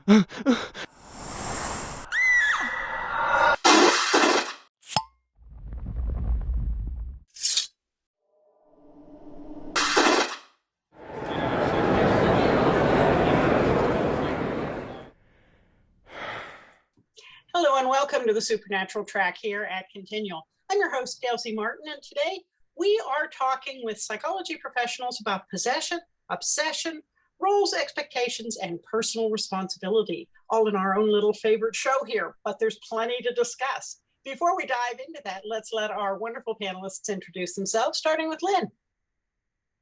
Hello and welcome to the Supernatural Track here at Continual. I'm your host, Gail Z, and today we are talking with psychology professionals about possession, obsession, roles, expectations, and personal responsibility, all in our own little favorite show here, but there's plenty to discuss. Before we dive into that, let's let our wonderful panelists introduce themselves, starting with Lynn.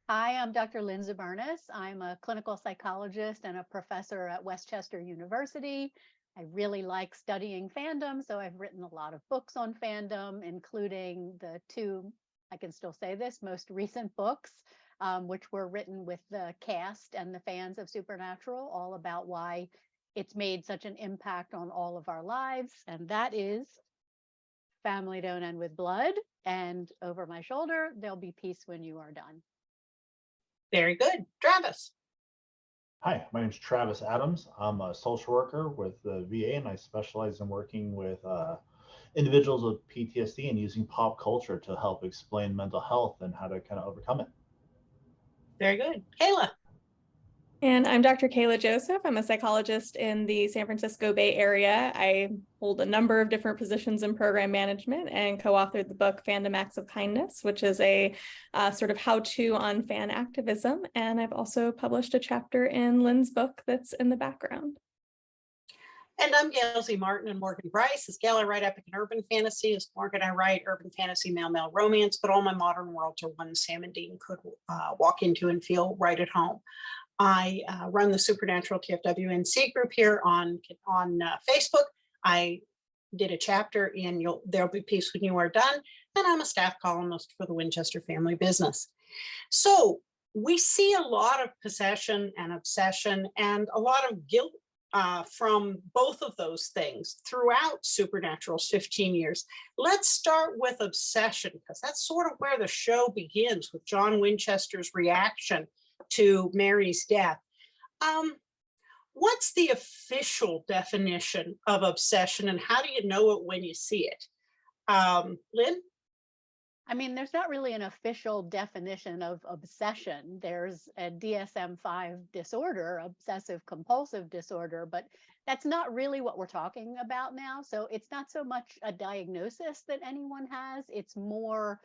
Hi, I'm Dr. Lynn Zubernis. I'm a clinical psychologist and a professor at Westchester University. I really like studying fandom, so I've written a lot of books on fandom, including the two, I can still say this, most recent books, which were written with the cast and the fans of Supernatural, all about why it's made such an impact on all of our lives. And that is Family Don't End with Blood, and Over My Shoulder, There'll Be Peace When You Are Done. Very good. Travis. Hi, my name is Travis Adams. I'm a social worker with the VA, and I specialize in working with individuals with PTSD and using pop culture to help explain mental health and how to kind of overcome it. Very good. Kaela. And I'm Dr. Kaela Joseph. I'm a psychologist in the San Francisco Bay Area. I hold a number of different positions in program management and co-authored the book Fandom Acts of Kindness, which is a sort of how-to on fan activism. And I've also published a chapter in Lynn's book that's in the background. And I'm Gail Z. and Morgan Bryce. As Gail, I write epic and urban fantasy. As Morgan, I write urban fantasy, male romance, but all my modern worlds are ones Sam and Dean could walk into and feel right at home. I run the Supernatural TFWNC group here on Facebook. I did a chapter in There'll Be Peace When You Are Done, and I'm a staff columnist for the Winchester Family Business. So we see a lot of possession and obsession and a lot of guilt from both of those things throughout Supernatural's 15 years. Let's start with obsession, because that's sort of where the show begins, with John Winchester's reaction to Mary's death. What's the official definition of obsession, and how do you know it when you see it? Lynn? I mean, there's not really an official definition of obsession. There's a DSM-5 disorder, obsessive compulsive disorder, but that's not really what we're talking about now. So it's not so much a diagnosis that anyone has. It's more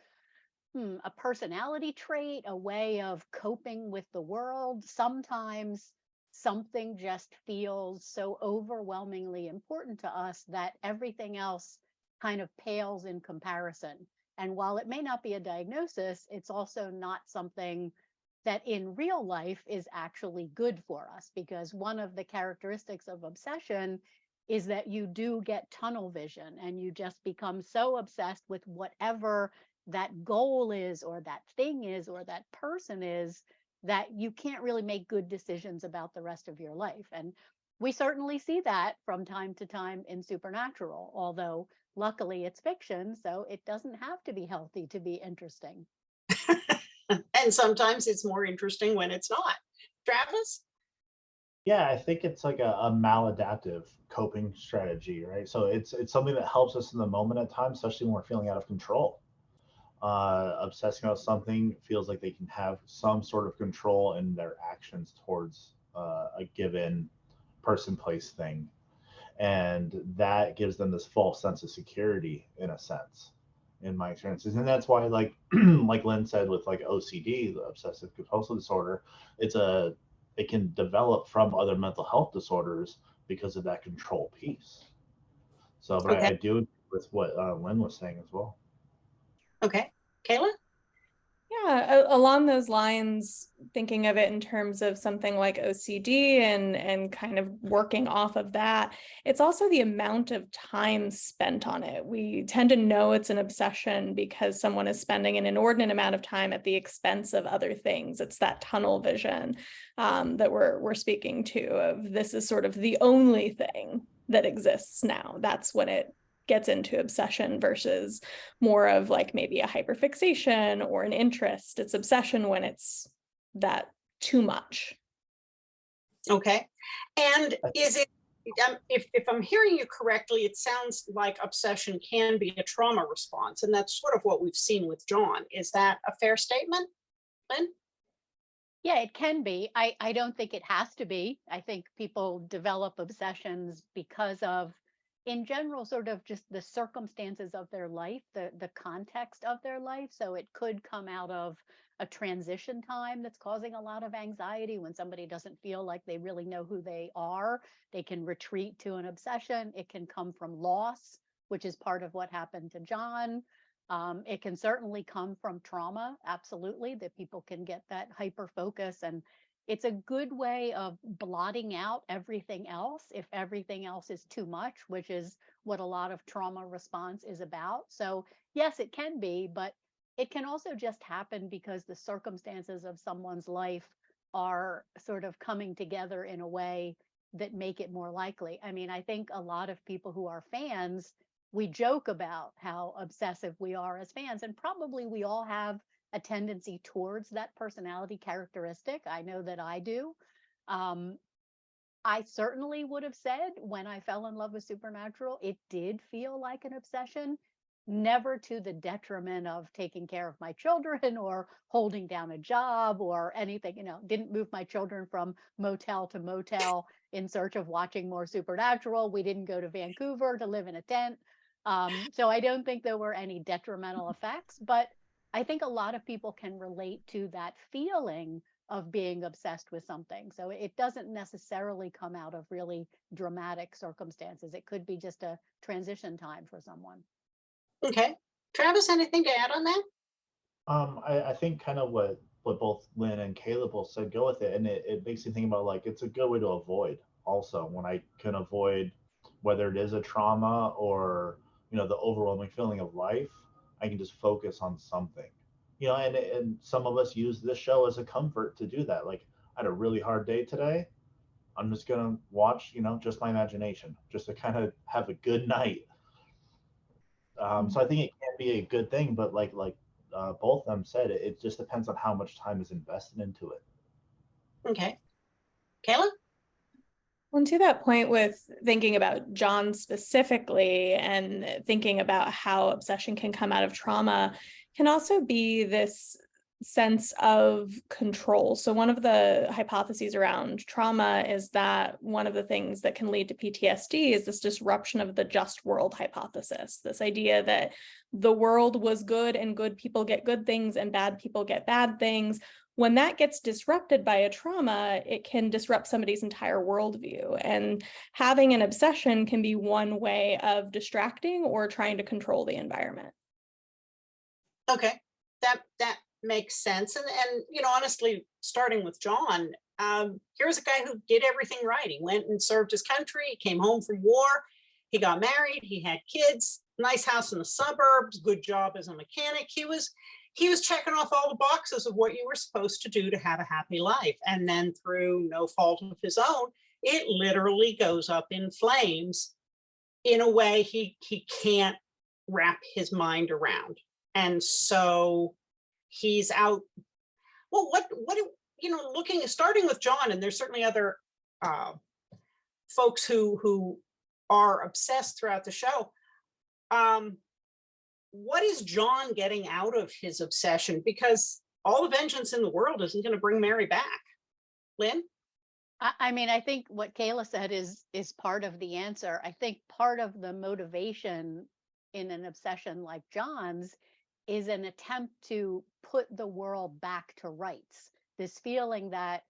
a personality trait, a way of coping with the world. Sometimes something just feels so overwhelmingly important to us that everything else kind of pales in comparison. And while it may not be a diagnosis, it's also not something that in real life is actually good for us, because one of the characteristics of obsession is that you do get tunnel vision and you just become so obsessed with whatever that goal is, or that thing is, or that person is, that you can't really make good decisions about the rest of your life. And we certainly see that from time to time in Supernatural, although luckily it's fiction, so it doesn't have to be healthy to be interesting. And sometimes it's more interesting when it's not. Travis? Yeah, I think it's like a maladaptive coping strategy, right? So it's something that helps us in the moment at times, especially when we're feeling out of control. Obsessing about something feels like they can have some sort of control in their actions towards a given person, place, thing. And that gives them this false sense of security, in a sense, in my experiences. And that's why, like like Lynn said, with like OCD, the obsessive compulsive disorder, it can develop from other mental health disorders because of that control piece. So, but Okay. I do agree with what Lynn was saying as well. Okay. Kaela? Yeah, along those lines, thinking of it in terms of something like OCD and kind of working off of that, it's also the amount of time spent on it. We tend to know it's an obsession because someone is spending an inordinate amount of time at the expense of other things. It's that tunnel vision that we're speaking to, of this is sort of the only thing that exists now. That's when it gets into obsession, versus more of like maybe a hyperfixation or an interest. It's obsession when it's that too much. Okay. And is it if I'm hearing you correctly, it sounds like obsession can be a trauma response, and that's sort of what we've seen with John. Is that a fair statement, Lynn? Yeah, it can be. I don't think it has to be. I think people develop obsessions because of, in general, sort of just the circumstances of their life, the context of their life. So it could come out of a transition time that's causing a lot of anxiety when somebody doesn't feel like they really know who they are. They can retreat to an obsession. It can come from loss, which is part of what happened to John. It can certainly come from trauma, absolutely, that people can get that hyper focus. And it's a good way of blotting out everything else if everything else is too much, which is what a lot of trauma response is about. So, yes, it can be, but it can also just happen because the circumstances of someone's life are sort of coming together in a way that make it more likely. I mean, I think a lot of people who are fans, we joke about how obsessive we are as fans, and probably we all have a tendency towards that personality characteristic. I know that I do. I certainly would have said when I fell in love with Supernatural, it did feel like an obsession, never to the detriment of taking care of my children or holding down a job or anything, didn't move my children from motel to motel in search of watching more Supernatural. We didn't go to Vancouver to live in a tent. So I don't think there were any detrimental effects, but I think a lot of people can relate to that feeling of being obsessed with something. So it doesn't necessarily come out of really dramatic circumstances. It could be just a transition time for someone. Okay. Travis, anything to add on that? I think kind of what both Lynn and Caleb both said, go with it. And it makes me think about, like, it's a good way to avoid also, when I can avoid whether it is a trauma or, the overwhelming feeling of life, I can just focus on something. And some of us use this show as a comfort to do that. Like, I had a really hard day today. I'm just gonna watch, just my imagination, just to kind of have a good night. So I think it can be a good thing, but like both of them said, it just depends on how much time is invested into it. Okay. Kaela? Well, and to that point, with thinking about John specifically and thinking about how obsession can come out of trauma, can also be this sense of control. So one of the hypotheses around trauma is that one of the things that can lead to PTSD is this disruption of the just world hypothesis, this idea that the world was good and good people get good things and bad people get bad things. When that gets disrupted by a trauma, it can disrupt somebody's entire worldview. And having an obsession can be one way of distracting or trying to control the environment. Okay. That makes sense. And honestly, starting with John, here's a guy who did everything right. He went and served his country. He came home from war. He got married. He had kids, nice house in the suburbs, good job as a mechanic. He was checking off all the boxes of what you were supposed to do to have a happy life. And then through no fault of his own, it literally goes up in flames in a way he can't wrap his mind around. And so he's out. Well, what starting with John, and there's certainly other folks who are obsessed throughout the show. What is John getting out of his obsession? Because all the vengeance in the world isn't going to bring Mary back. Lynn? I mean, I think what Kaela said is part of the answer. I think part of the motivation in an obsession like John's is an attempt to put the world back to rights. This feeling that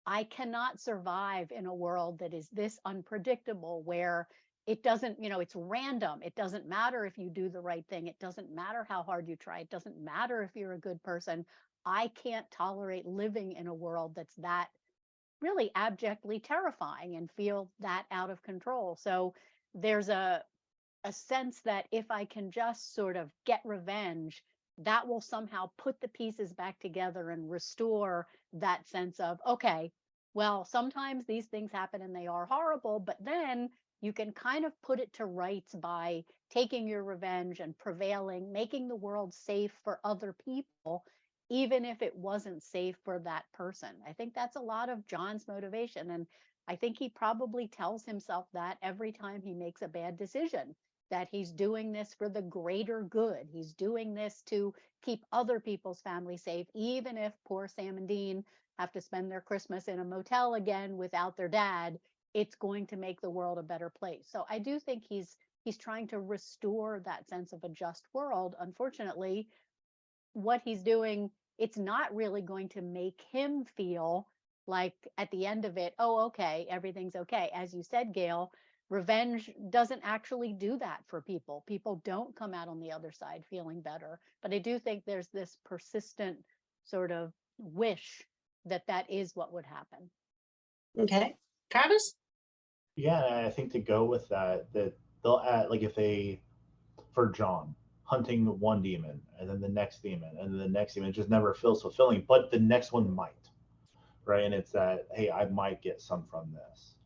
I cannot survive in a world that is this unpredictable, where it doesn't, it's random. It doesn't matter if you do the right thing. It doesn't matter how hard you try. It doesn't matter if you're a good person. I can't tolerate living in a world that's that really abjectly terrifying and feel that out of control. So there's a sense that if I can just sort of get revenge, that will somehow put the pieces back together and restore that sense of, okay, well, sometimes these things happen and they are horrible, but then you can kind of put it to rights by taking your revenge and prevailing, making the world safe for other people, even if it wasn't safe for that person. I think that's a lot of John's motivation. And I think he probably tells himself that every time he makes a bad decision, that he's doing this for the greater good. He's doing this to keep other people's families safe, even if poor Sam and Dean have to spend their Christmas in a motel again without their dad. It's going to make the world a better place. So I do think he's trying to restore that sense of a just world. Unfortunately, what he's doing, it's not really going to make him feel like at the end of it, oh, okay, everything's okay. As you said, Gail, revenge doesn't actually do that for people. People don't come out on the other side feeling better. But I do think there's this persistent sort of wish that that is what would happen. Okay. Travis? Yeah, and I think to go with that, that they'll add, like if they, for John, hunting one demon and then the next demon and then the next demon, it just never feels fulfilling, but the next one might, right? And it's that, hey, I might get some from this.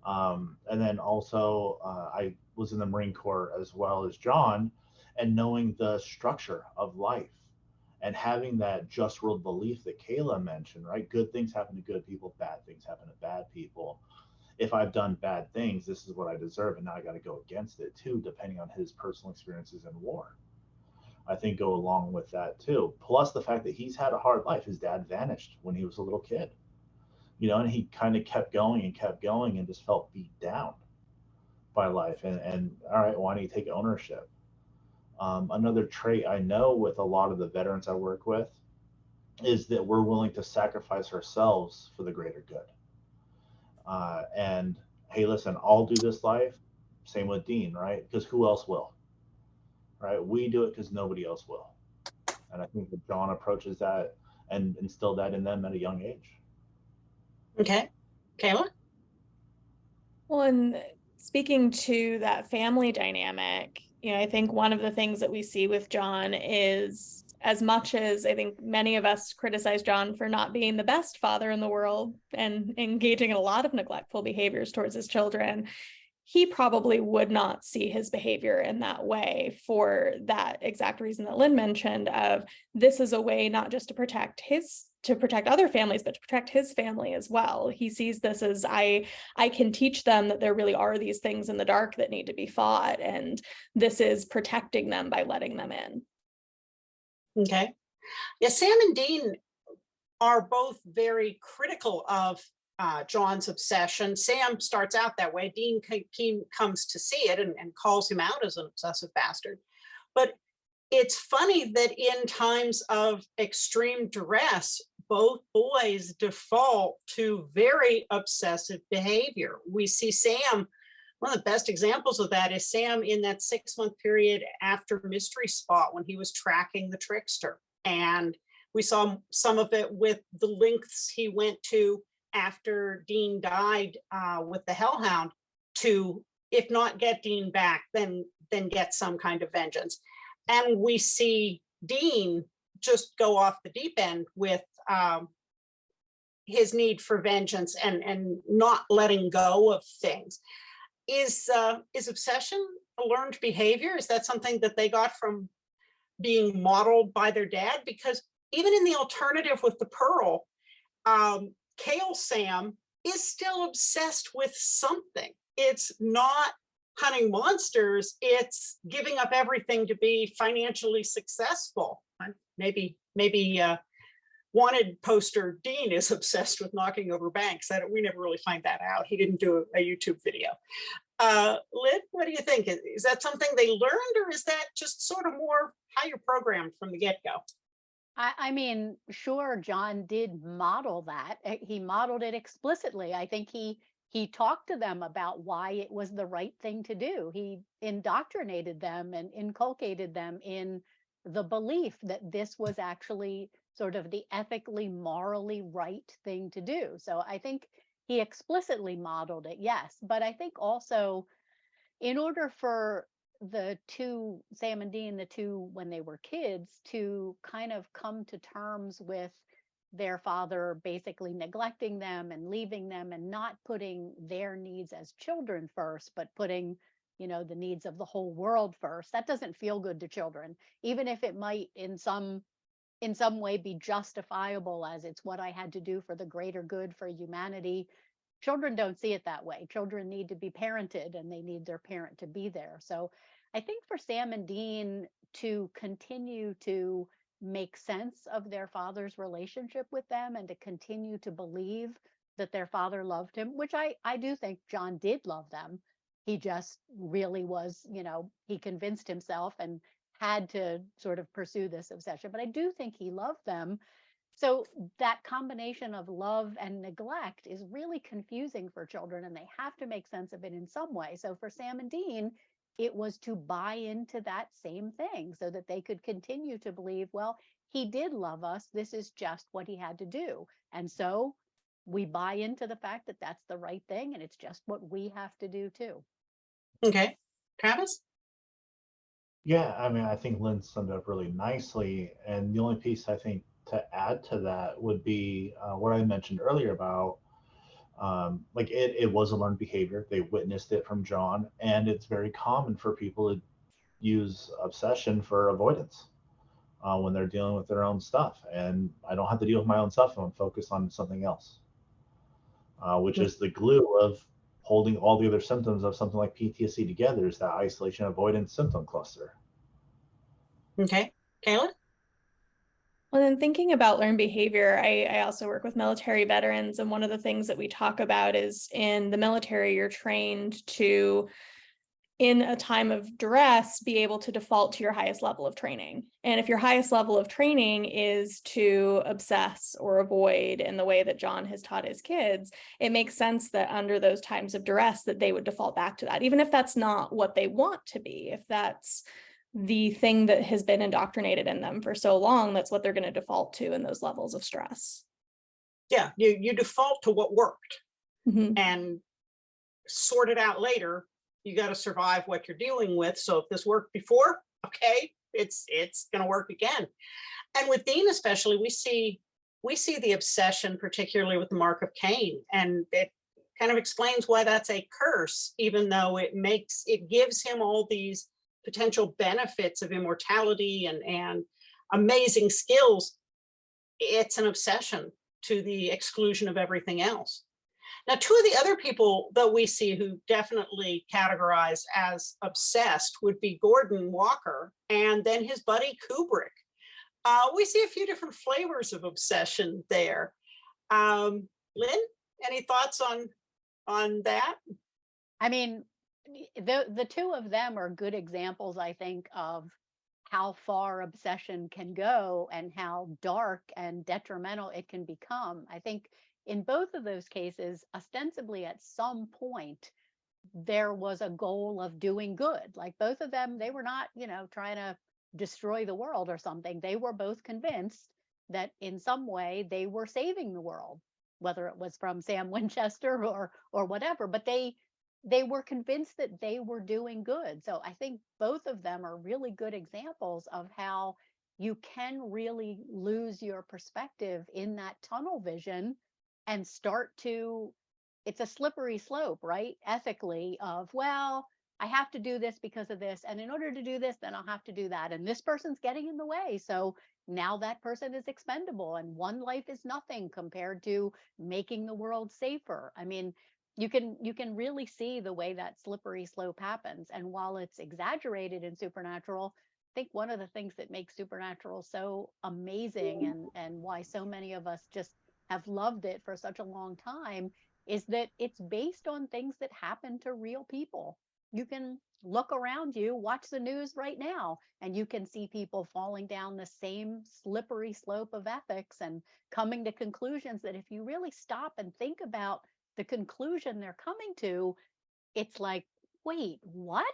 And then also, I was in the Marine Corps as well as John, and knowing the structure of life and having that just world belief that Kaela mentioned, right? Good things happen to good people, bad things happen to bad people. If I've done bad things, this is what I deserve, and now I got to go against it too, depending on his personal experiences in war. I think go along with that too. Plus the fact that he's had a hard life. His dad vanished when he was a little kid, and he kind of kept going and just felt beat down by life. And all right, why don't you take ownership? Another trait I know with a lot of the veterans I work with is that we're willing to sacrifice ourselves for the greater good. And hey, listen, I'll do this life. Same with Dean, right? Because who else will? Right? We do it because nobody else will. And I think that John approaches that and instilled that in them at a young age. Okay. Kaela? Well, and speaking to that family dynamic, I think one of the things that we see with John is, as much as I think many of us criticize John for not being the best father in the world and engaging in a lot of neglectful behaviors towards his children, he probably would not see his behavior in that way for that exact reason that Lynn mentioned of this is a way not just to protect other families, but to protect his family as well. He sees this as I can teach them that there really are these things in the dark that need to be fought, and this is protecting them by letting them in. Okay. Yeah, Sam and Dean are both very critical of John's obsession. Sam starts out that way. Dean comes to see it and calls him out as an obsessive bastard. But it's funny that in times of extreme duress, both boys default to very obsessive behavior. We see Sam, one of the best examples of that is Sam in that 6-month period after Mystery Spot when he was tracking the trickster. And we saw some of it with the lengths he went to after Dean died with the Hellhound to, if not get Dean back, then get some kind of vengeance. And we see Dean just go off the deep end with his need for vengeance and not letting go of things. Is obsession a learned behavior? Is that something that they got from being modeled by their dad? Because even in the alternative with the Pearl, Kale Sam is still obsessed with something. It's not hunting monsters, it's giving up everything to be financially successful. Maybe wanted poster Dean is obsessed with knocking over banks. We never really find that out. He didn't do a YouTube video. Lynn, what do you think? Is that something they learned, or is that just sort of more how you're programmed from the get-go? I mean, sure, John did model that. He modeled it explicitly. I think he talked to them about why it was the right thing to do. He indoctrinated them and inculcated them in the belief that this was actually sort of the ethically, morally right thing to do. So I think he explicitly modeled it, yes. But I think also, in order for the two, Sam and Dean, the two when they were kids, to kind of come to terms with their father basically neglecting them and leaving them and not putting their needs as children first, but putting, the needs of the whole world first, that doesn't feel good to children, even if it might in some way be justifiable as it's what I had to do for the greater good for humanity. children don't see it that way. Children need to be parented and they need their parent to be there. So I think for Sam and Dean to continue to make sense of their father's relationship with them and to continue to believe that their father loved him, which I do think John did love them. He just really was, he convinced himself and had to sort of pursue this obsession. But I do think he loved them. So that combination of love and neglect is really confusing for children, and they have to make sense of it in some way. So for Sam and Dean, it was to buy into that same thing so that they could continue to believe, well, he did love us. This is just what he had to do. And so we buy into the fact that that's the right thing, and it's just what we have to do too. Okay. Travis? Yeah, I mean, I think Lynn summed it up really nicely. And the only piece I think to add to that would be what I mentioned earlier about like it was a learned behavior. They witnessed it from John, and it's very common for people to use obsession for avoidance when they're dealing with their own stuff. And I don't have to deal with my own stuff. I'm focused on something else, which is the glue of holding all the other symptoms of something like PTSD together, is that isolation avoidance symptom cluster. Okay. Kaela? Well, then thinking about learned behavior, I also work with military veterans. And one of the things that we talk about is in the military, you're trained to, in a time of duress, be able to default to your highest level of training. And if your highest level of training is to obsess or avoid in the way that John has taught his kids, it makes sense that under those times of duress that they would default back to that, even if that's not what they want to be. If that's the thing that has been indoctrinated in them for so long, that's what they're going to default to in those levels of stress. Yeah, you default to what worked Mm-hmm. and sort it out later. You got to survive what you're dealing with. So if this worked before, okay, it's going to work again. And with Dean especially, we see the obsession, particularly with the mark of Cain, and it kind of explains why that's a curse, even though it gives him all these potential benefits of immortality and amazing skills. It's an obsession to the exclusion of everything else. Now, two of the other people that we see who definitely categorize as obsessed would be Gordon Walker and then his buddy Kubrick. We see a few different flavors of obsession there. Lynn, any thoughts on that? I mean, the two of them are good examples, I think, of how far obsession can go and how dark and detrimental it can become. I think in both of those cases, ostensibly at some point, there was a goal of doing good. Like both of them, they were not, trying to destroy the world or something. They were both convinced that in some way they were saving the world, whether it was from Sam Winchester or whatever, but they were convinced that they were doing good. So I think both of them are really good examples of how you can really lose your perspective in that tunnel vision and start to, it's a slippery slope, right? Ethically of, well, I have to do this because of this. And in order to do this, then I'll have to do that. And this person's getting in the way. So now that person is expendable and one life is nothing compared to making the world safer. I mean, you can really see the way that slippery slope happens. And while it's exaggerated in Supernatural, I think one of the things that makes Supernatural so amazing and why so many of us just have loved it for such a long time is that it's based on things that happen to real people. You can look around you, watch the news right now, and you can see people falling down the same slippery slope of ethics and coming to conclusions that if you really stop and think about the conclusion they're coming to, it's like, wait, what?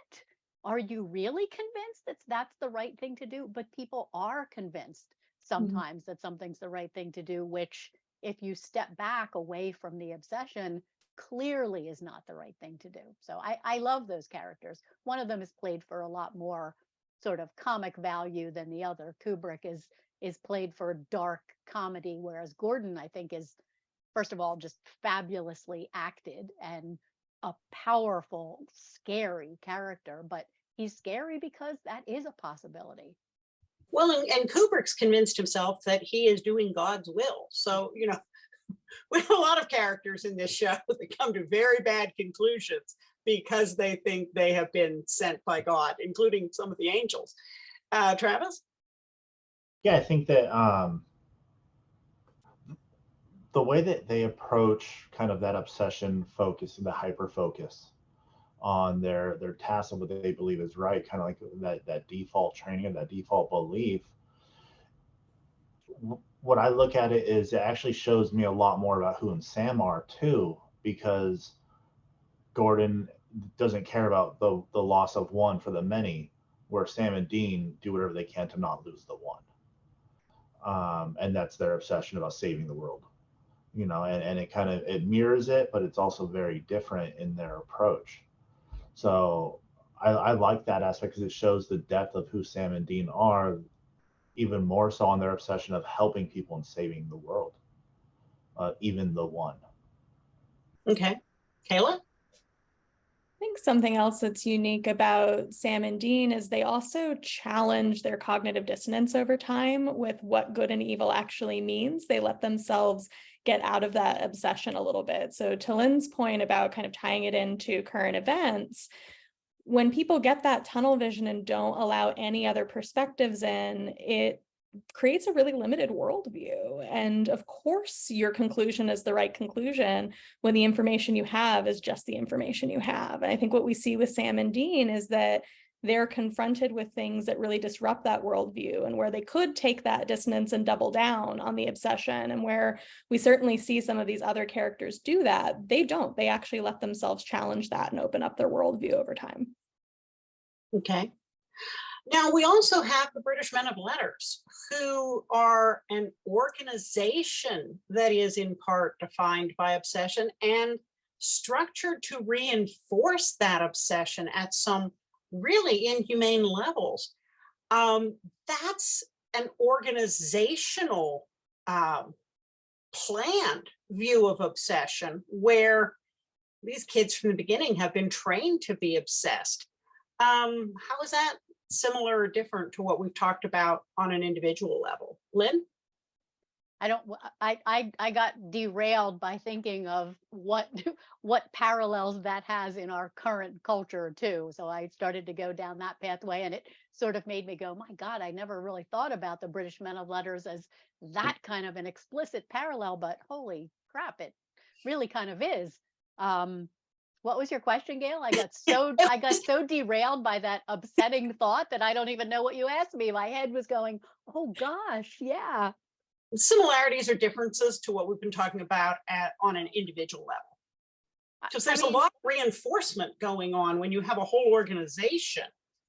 Are you really convinced that that's the right thing to do? But people are convinced sometimes that something's the right thing to do, which if you step back away from the obsession, clearly is not the right thing to do. So I love those characters. One of them is played for a lot more sort of comic value than the other. Kubrick is played for dark comedy, whereas Gordon, I think, is, first of all, just fabulously acted and a powerful, scary character, but he's scary because that is a possibility. Well, and Kubrick's convinced himself that he is doing God's will. So, we have a lot of characters in this show that come to very bad conclusions because they think they have been sent by God, including some of the angels. Travis? Yeah, I think that the way that they approach kind of that obsession focus and the hyper focus on their task of what they believe is right, kind of like that default training and that default belief. What I look at it is it actually shows me a lot more about who and Sam are too, because Gordon doesn't care about the loss of one for the many, where Sam and Dean do whatever they can to not lose the one. And that's their obsession about saving the world, you know, and it kind of, it mirrors it, but it's also very different in their approach. So I like that aspect because it shows the depth of who Sam and Dean are, even more so on their obsession of helping people and saving the world, even the one. Okay. Kaela? I think something else that's unique about Sam and Dean is they also challenge their cognitive dissonance over time with what good and evil actually means. They let themselves get out of that obsession a little bit. So to Lynn's point about kind of tying it into current events, when people get that tunnel vision and don't allow any other perspectives in, it creates a really limited worldview. And of course, your conclusion is the right conclusion when the information you have is just the information you have. And I think what we see with Sam and Dean is that they're confronted with things that really disrupt that worldview, and where they could take that dissonance and double down on the obsession, and where we certainly see some of these other characters do that, they don't. They actually let themselves challenge that and open up their worldview over time. Okay. Now, we also have the British Men of Letters, who are an organization that is in part defined by obsession and structured to reinforce that obsession at some really inhumane levels. That's an organizational planned view of obsession, where these kids from the beginning have been trained to be obsessed. How is that similar or different to what we've talked about on an individual level? Lynn? I got derailed by thinking of what parallels that has in our current culture too. So I started to go down that pathway, and it sort of made me go, my God, I never really thought about the British Men of Letters as that kind of an explicit parallel, but holy crap, it really kind of is. What was your question, Gail? I got so derailed by that upsetting thought that I don't even know what you asked me. My head was going, oh gosh, yeah. Similarities or differences to what we've been talking about on an individual level? Because there's a lot of reinforcement going on when you have a whole organization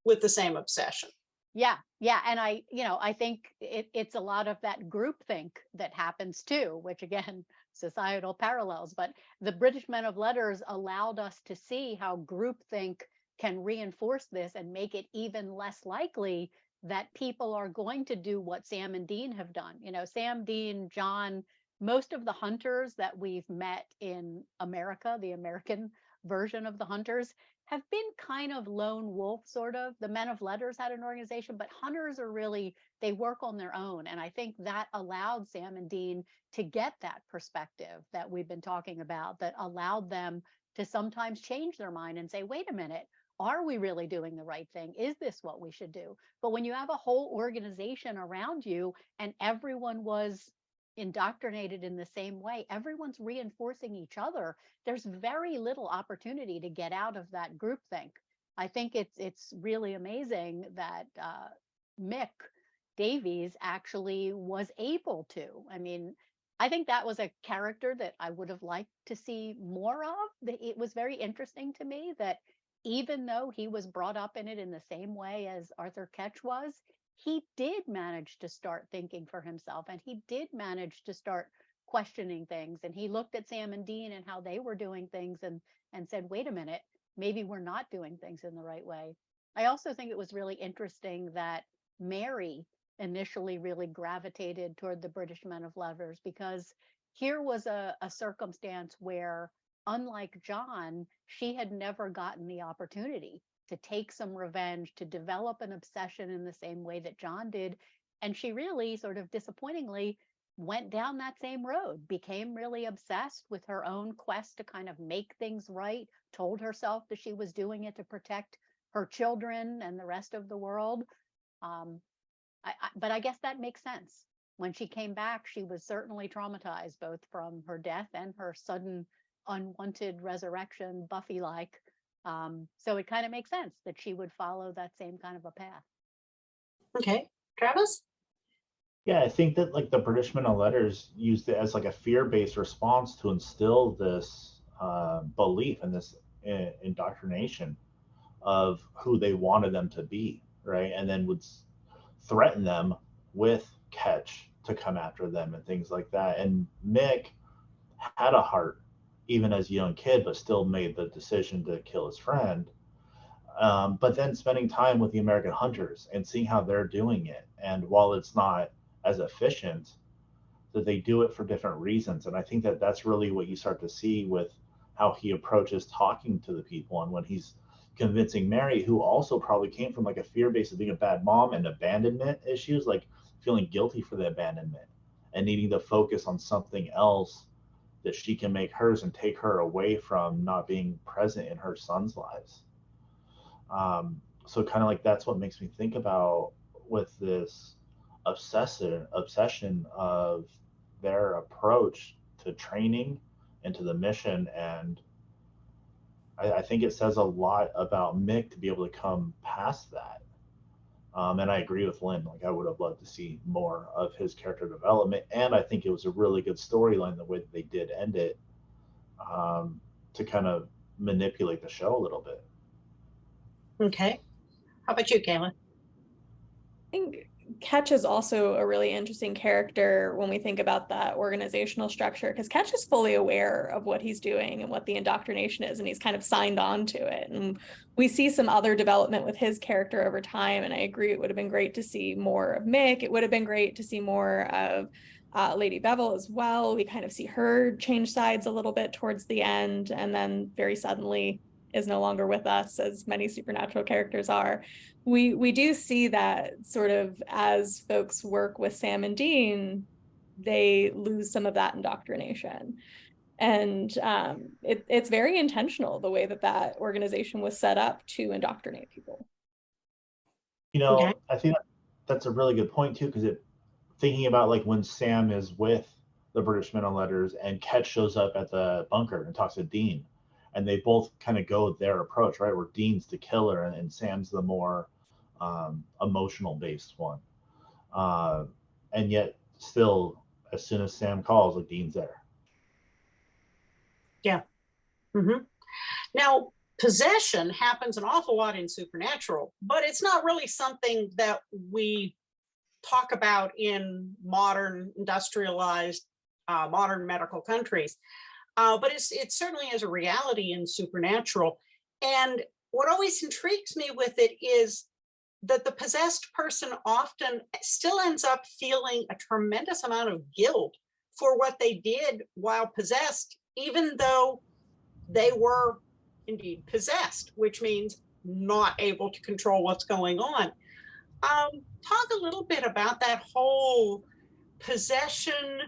with the same obsession. Yeah, and I think it's a lot of that groupthink that happens too, which again, societal parallels. But the British Men of Letters allowed us to see how groupthink can reinforce this and make it even less likely that people are going to do what Sam and Dean have done. You know, Sam, Dean, John, most of the hunters that we've met in America, the American version of the hunters, have been kind of lone wolf, sort of. The Men of Letters had an organization, but hunters are really, they work on their own. And I think that allowed Sam and Dean to get that perspective that we've been talking about, that allowed them to sometimes change their mind and say, wait a minute, are we really doing the right thing? Is this what we should do? But when you have a whole organization around you and everyone was indoctrinated in the same way, everyone's reinforcing each other, there's very little opportunity to get out of that groupthink. I think it's really amazing that Mick Davies actually was able to. I mean, I think that was a character that I would have liked to see more of. It was very interesting to me that even though he was brought up in it in the same way as Arthur Ketch was, he did manage to start thinking for himself, and he did manage to start questioning things. And he looked at Sam and Dean and how they were doing things and said, wait a minute, maybe we're not doing things in the right way. I also think it was really interesting that Mary initially really gravitated toward the British Men of Letters, because here was a circumstance where, unlike John, she had never gotten the opportunity to take some revenge, to develop an obsession in the same way that John did. And she really sort of disappointingly went down that same road, became really obsessed with her own quest to kind of make things right, told herself that she was doing it to protect her children and the rest of the world. Um, but I guess that makes sense. When she came back, she was certainly traumatized, both from her death and her sudden unwanted resurrection, Buffy-like. So it kind of makes sense that she would follow that same kind of a path. Okay, Travis? Yeah, I think that like the British Men of Letters used it as like a fear-based response to instill this belief and this indoctrination of who they wanted them to be, right? And then would threaten them with Ketch to come after them and things like that. And Mick had a heart, even as a young kid, but still made the decision to kill his friend. But then spending time with the American hunters and seeing how they're doing it, and while it's not as efficient, that they do it for different reasons. And I think that that's really what you start to see with how he approaches talking to the people, and when he's convincing Mary, who also probably came from like a fear base of being a bad mom and abandonment issues, like feeling guilty for the abandonment and needing to focus on something else that she can make hers and take her away from not being present in her son's lives. So kind of like that's what makes me think about with this obsession of their approach to training and to the mission. And I think it says a lot about Mick to be able to come past that. And I agree with Lynn. Like I would have loved to see more of his character development, and I think it was a really good storyline the way that they did end it, to kind of manipulate the show a little bit. Okay. How about you, Kaela? I think Ketch is also a really interesting character when we think about that organizational structure, because Ketch is fully aware of what he's doing and what the indoctrination is, and he's kind of signed on to it. And we see some other development with his character over time, and I agree it would have been great to see more of Mick. It would have been great to see more of Lady Bevel as well. We kind of see her change sides a little bit towards the end, and then very suddenly is no longer with us, as many supernatural characters are. We do see that sort of as folks work with Sam and Dean, they lose some of that indoctrination. And it's very intentional, the way that that organization was set up to indoctrinate people. You know, Okay. I think that's a really good point too, because it thinking about like when Sam is with the British Men of Letters and Ketch shows up at the bunker and talks to Dean, and they both kind of go their approach, right? Where Dean's the killer and Sam's the more emotional based one. And yet still, as soon as Sam calls, like Dean's there. Yeah. Mm-hmm. Now, possession happens an awful lot in Supernatural, but it's not really something that we talk about in modern industrialized, modern medical countries. But it certainly is a reality in Supernatural. And what always intrigues me with it is that the possessed person often still ends up feeling a tremendous amount of guilt for what they did while possessed, even though they were indeed possessed, which means not able to control what's going on. Talk a little bit about that whole possession,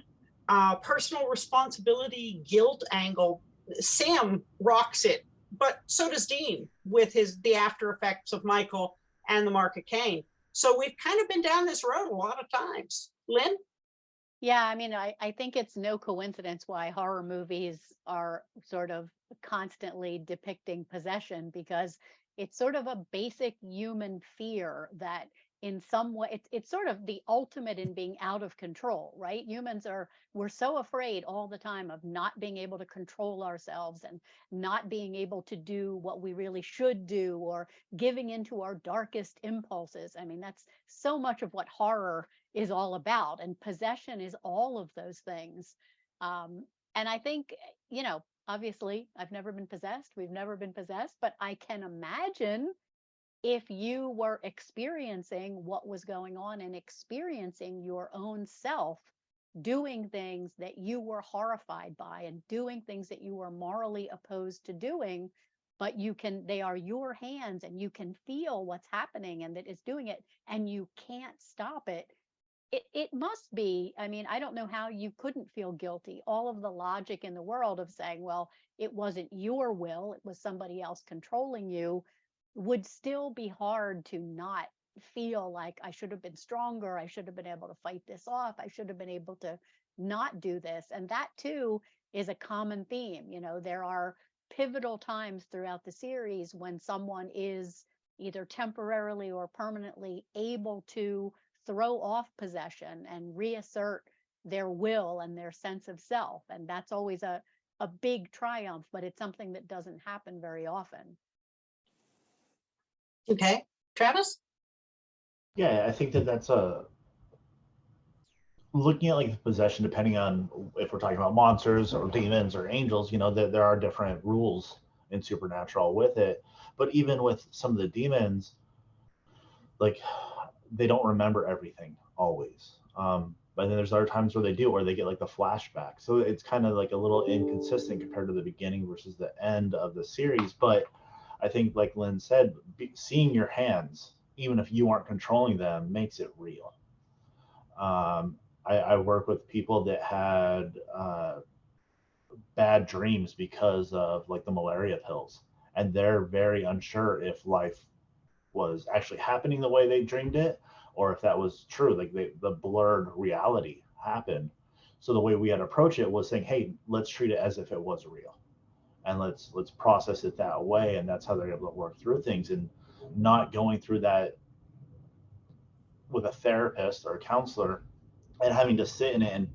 personal responsibility, guilt angle. Sam rocks it, but so does Dean with the after effects of Michael and the Mark of Cain. So we've kind of been down this road a lot of times. Lynn? Yeah, I mean, I think it's no coincidence why horror movies are sort of constantly depicting possession, because it's sort of a basic human fear that in some way it's sort of the ultimate in being out of control, right? We're so afraid all the time of not being able to control ourselves and not being able to do what we really should do, or giving into our darkest impulses. I mean, that's so much of what horror is all about, and possession is all of those things. And I think, obviously I've never been possessed, we've never been possessed, but I can imagine if you were experiencing what was going on and experiencing your own self doing things that you were horrified by and doing things that you were morally opposed to doing, but they are your hands and you can feel what's happening and that it's doing it and you can't stop it. it must be. I mean, I don't know how you couldn't feel guilty. All of the logic in the world of saying, well, it wasn't your will, it was somebody else controlling you, would still be hard to not feel like I should have been stronger. I should have been able to fight this off. I should have been able to not do this. And that too is a common theme. You know, there are pivotal times throughout the series when someone is either temporarily or permanently able to throw off possession and reassert their will and their sense of self. And that's always a big triumph, but it's something that doesn't happen very often. Okay, Travis? Yeah, I think that that's a looking at like the possession, depending on if we're talking about monsters or demons or angels, you know, there are different rules in supernatural with it. But even with some of the demons, like they don't remember everything always. But then there's other times where they do, where they get like the flashback. So it's kind of like a little inconsistent compared to the beginning versus the end of the series. But I think, like Lynn said, seeing your hands, even if you aren't controlling them, makes it real. I work with people that had bad dreams because of like the malaria pills, and they're very unsure if life was actually happening the way they dreamed it, or if that was true. Like the blurred reality happened. So the way we had to approach it was saying, "Hey, let's treat it as if it was real, and let's process it that way." And that's how they're able to work through things and not going through that with a therapist or a counselor and having to sit in it and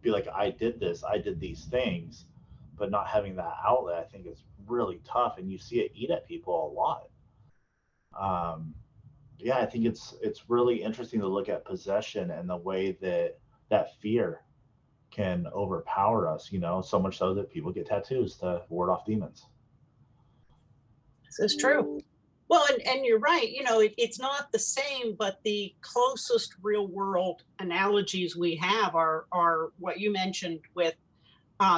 be like, I did this, I did these things, but not having that outlet, I think is really tough. And you see it eat at people a lot. Yeah, I think it's really interesting to look at possession and the way that that fear can overpower us, you know, so much so that people get tattoos to ward off demons. This is true. Well, and you're right, you know, it's not the same, but the closest real world analogies we have are what you mentioned with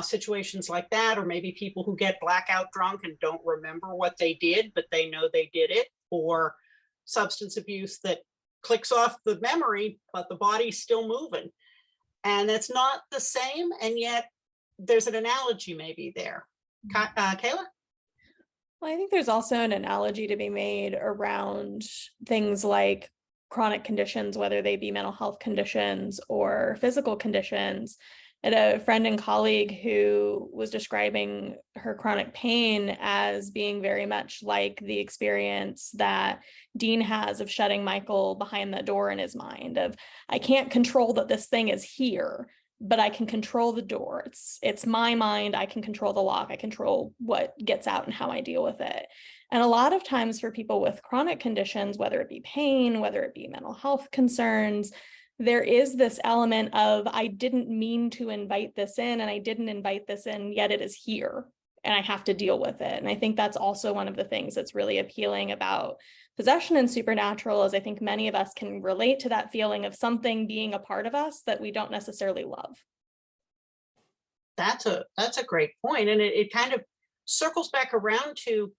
situations like that, or maybe people who get blackout drunk and don't remember what they did, but they know they did it, or substance abuse that clicks off the memory, but the body's still moving. And it's not the same, and yet there's an analogy maybe there. Kaela? Well, I think there's also an analogy to be made around things like chronic conditions, whether they be mental health conditions or physical conditions. I had a friend and colleague who was describing her chronic pain as being very much like the experience that Dean has of shutting Michael behind the door in his mind of, I can't control that this thing is here, but I can control the door. It's my mind. I can control the lock. I control what gets out and how I deal with it. And a lot of times for people with chronic conditions, whether it be pain, whether it be mental health concerns, there is this element of, I didn't mean to invite this in, and I didn't invite this in, yet it is here and I have to deal with it. And I think that's also one of the things that's really appealing about possession and supernatural, is I think many of us can relate to that feeling of something being a part of us that we don't necessarily love. That's a great point. And it kind of circles back around to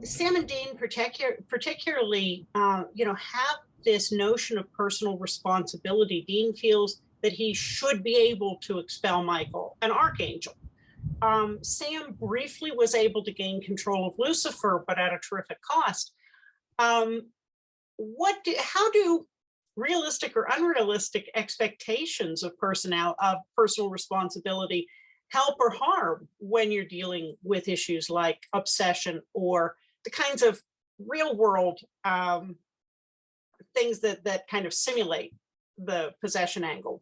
Sam and Dean particularly, you know, have this notion of personal responsibility. Dean feels that he should be able to expel Michael, an archangel. Sam briefly was able to gain control of Lucifer, but at a terrific cost. How do realistic or unrealistic expectations of personal responsibility help or harm when you're dealing with issues like obsession or the kinds of real world things that kind of simulate the possession angle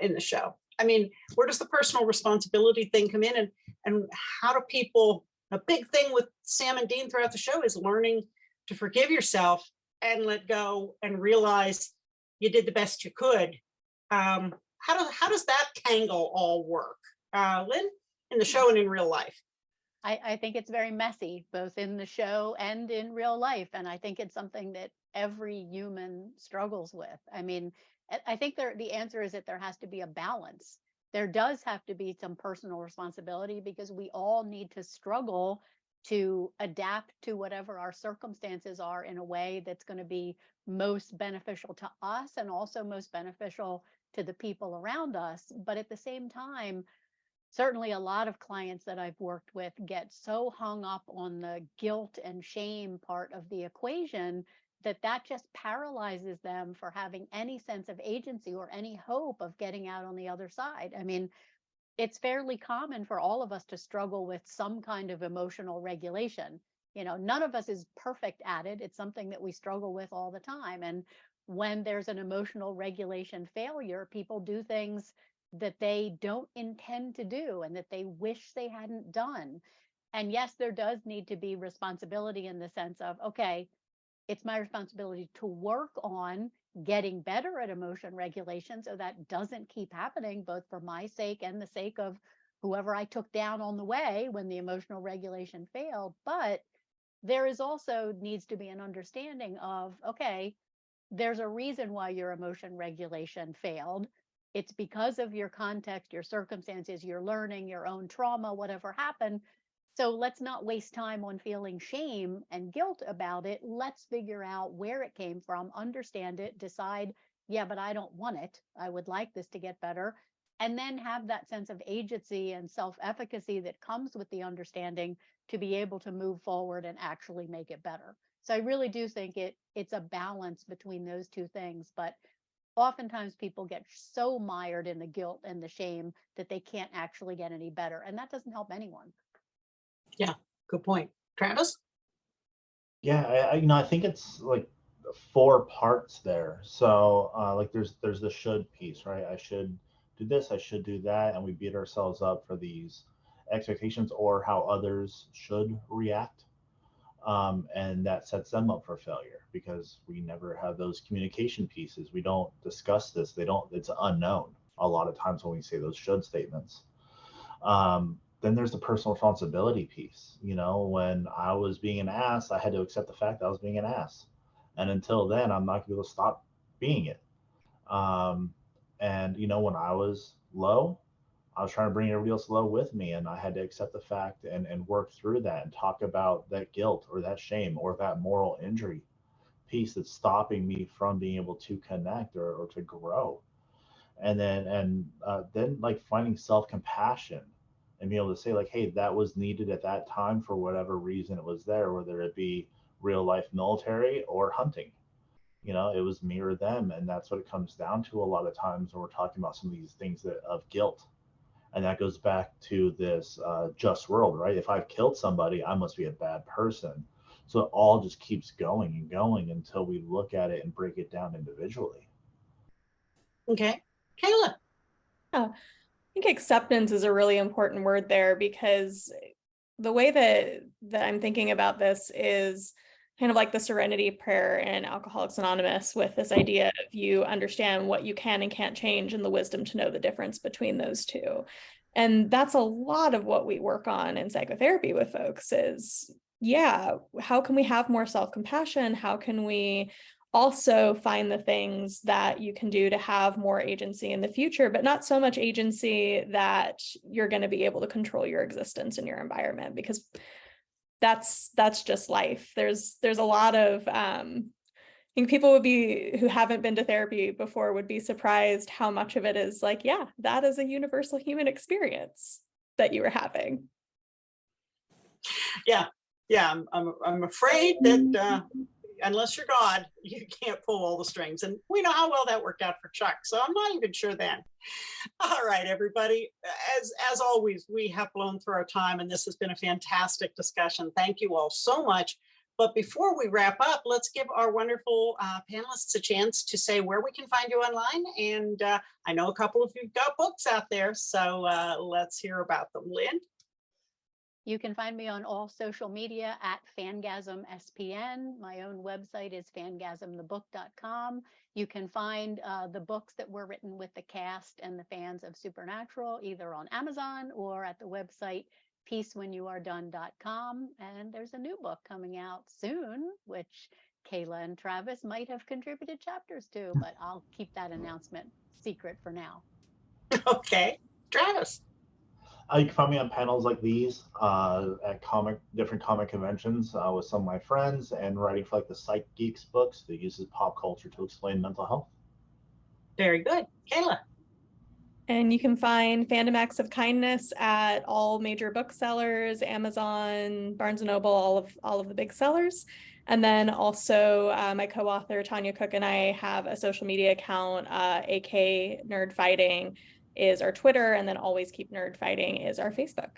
in the show? I mean, where does the personal responsibility thing come in, and how do people, a big thing with Sam and Dean throughout the show is learning to forgive yourself and let go and realize you did the best you could. How does that tangle all work? Lynn, in the show and in real life? I think it's very messy, both in the show and in real life. And I think it's something that every human struggles with. I mean, I think the answer is that there has to be a balance. There does have to be some personal responsibility because we all need to struggle to adapt to whatever our circumstances are in a way that's going to be most beneficial to us and also most beneficial to the people around us. But at the same time, certainly a lot of clients that I've worked with get so hung up on the guilt and shame part of the equation that that just paralyzes them for having any sense of agency or any hope of getting out on the other side. I mean, it's fairly common for all of us to struggle with some kind of emotional regulation. None of us is perfect at it. It's something that we struggle with all the time. And when there's an emotional regulation failure, people do things that they don't intend to do and that they wish they hadn't done. And yes, there does need to be responsibility in the sense of, okay, it's my responsibility to work on getting better at emotion regulation so that doesn't keep happening, both for my sake and the sake of whoever I took down on the way when the emotional regulation failed. But there is also needs to be an understanding of, okay, there's a reason why your emotion regulation failed. It's because of your context, your circumstances, your learning, your own trauma, whatever happened. So let's not waste time on feeling shame and guilt about it. Let's figure out where it came from, understand it, decide, yeah, but I don't want it. I would like this to get better. And then have that sense of agency and self-efficacy that comes with the understanding to be able to move forward and actually make it better. So I really do think it's a balance between those two things. But oftentimes people get so mired in the guilt and the shame that they can't actually get any better. And that doesn't help anyone. Yeah, good point. Travis? Yeah, I think it's like 4 parts there. So like there's the should piece, right? I should do this, I should do that, and we beat ourselves up for these expectations or how others should react. And that sets them up for failure because we never have those communication pieces. We don't discuss this. It's unknown a lot of times when we say those should statements. Then there's the personal responsibility piece. When I was being an ass, I had to accept the fact that I was being an ass. And until then, I'm not going to be able to stop being it. And, when I was low, I was trying to bring everybody else low with me, and I had to accept the fact and work through that and talk about that guilt or that shame or that moral injury piece that's stopping me from being able to connect or to grow. And then like finding self-compassion and being able to say like, hey, that was needed at that time for whatever reason it was there, whether it be real life military or hunting. It was me or them, and that's what it comes down to a lot of times when we're talking about some of these things of guilt. And that goes back to this just world, right? If I've killed somebody, I must be a bad person. So it all just keeps going and going until we look at it and break it down individually. Okay. Kaela? I think acceptance is a really important word there, because the way that I'm thinking about this is kind of like the serenity prayer in Alcoholics Anonymous, with this idea of you understand what you can and can't change and the wisdom to know the difference between those two. And that's a lot of what we work on in psychotherapy with folks is, yeah, how can we have more self-compassion? How can we also find the things that you can do to have more agency in the future, but not so much agency that you're going to be able to control your existence in your environment, because that's just life. There's a lot of I think people who haven't been to therapy before would be surprised how much of it is like, yeah, that is a universal human experience that you were having. Yeah, I'm afraid that unless you're God, you can't pull all the strings. And we know how well that worked out for Chuck. So I'm not even sure then. All right, everybody. As always, we have blown through our time, and this has been a fantastic discussion. Thank you all so much. But before we wrap up, let's give our wonderful panelists a chance to say where we can find you online. And I know a couple of you've got books out there, so let's hear about them. Lynn? You can find me on all social media at Fangasm SPN. My own website is fangasmthebook.com. You can find the books that were written with the cast and the fans of Supernatural either on Amazon or at the website peacewhenyouaredone.com. And there's a new book coming out soon, which Kaela and Travis might have contributed chapters to, but I'll keep that announcement secret for now. Okay. Travis? You can find me on panels like these at different comic conventions with some of my friends, and writing for like the Psych Geeks books that uses pop culture to explain mental health. Very good. Kaela. And you can find Fandom Acts of Kindness at all major booksellers, Amazon, Barnes & Noble, all of the big sellers. And then also my co-author Tanya Cook and I have a social media account, AK Nerd Fighting is our Twitter, and then Always Keep Nerd Fighting is our Facebook.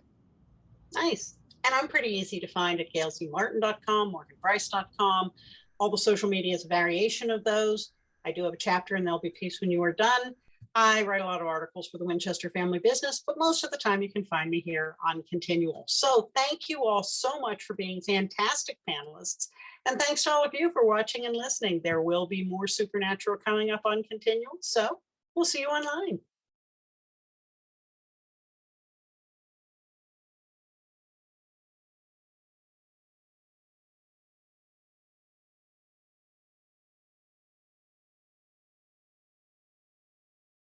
Nice. And I'm pretty easy to find at gailzmartin.com, morganbryce.com. All the social media is a variation of those. I do have a chapter in There'll Be Peace When You Are Done. I write a lot of articles for the Winchester Family Business, but most of the time you can find me here on Continual. So thank you all so much for being fantastic panelists. And thanks to all of you for watching and listening. There will be more Supernatural coming up on Continual. So we'll see you online.